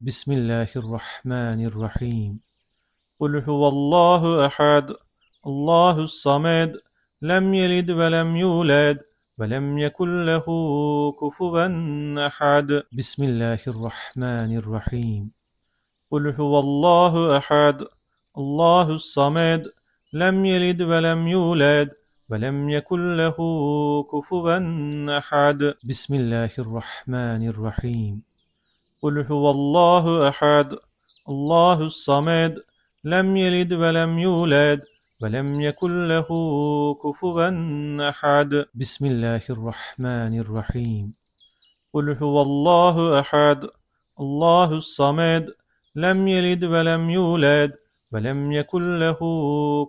بسم الله الرحمن الرحيم. قل هو الله أحد الله الصمد لم يلد ولم يولد ولم يكن له كفوا أحد. بسم الله الرحمن الرحيم. قل هو الله أحد الله الصمد لم يلد ولم يولد ولم يكن له كفوا أحد. بسم الله الرحمن الرحيم. قل هو الله أحد الله الصمد لم يلد ولم يولد ولم يكن له كفوا أحد. بسم الله الرحمن الرحيم. قل هو الله أحد الله الصمد لم يلد ولم يولد ولم يكن له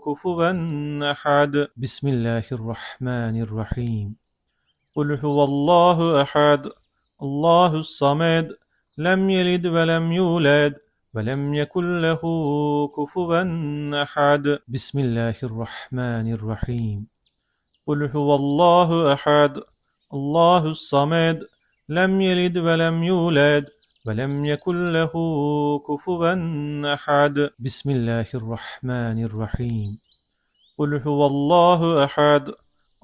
كفوا أحد. بسم الله الرحمن الرحيم. قل هو الله أحد الله الصمد لم يلد ولم يولد ولم يكن له كفوا أحد. بسم الله الرحمن الرحيم. قل هو الله أحد الله الصمد لم يلد ولم يولد ولم يكن له كفوا أحد. بسم الله الرحمن الرحيم. قل هو الله أحد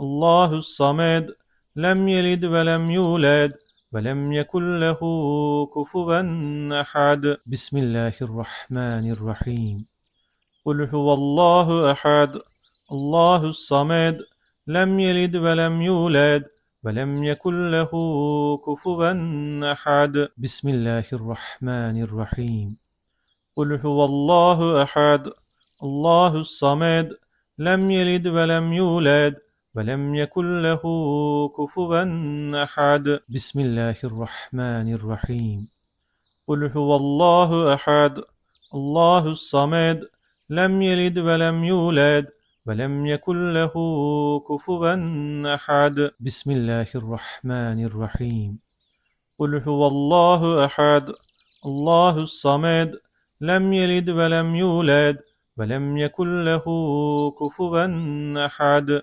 الله الصمد لم يلد ولم يولد ولم يكن له كفوا أحد. بسم الله الرحمن الرحيم. قل هو الله أحد الله الصمد لم يلد ولم يولد ولم يكن له كفوا أحد. بسم الله الرحمن الرحيم. قل هو الله أحد الله الصمد لم يلد ولم يولد ولم يكن له كفوا أحد. بسم الله الرحمن الرحيم. قل هو الله أحد الله الصمد لم يلد ولم يولد ولم يكن له كفوا أحد. بسم الله الرحمن الرحيم. قل هو الله أحد الله الصمد لم يلد ولم يولد ولم يكن له كفوا أحد.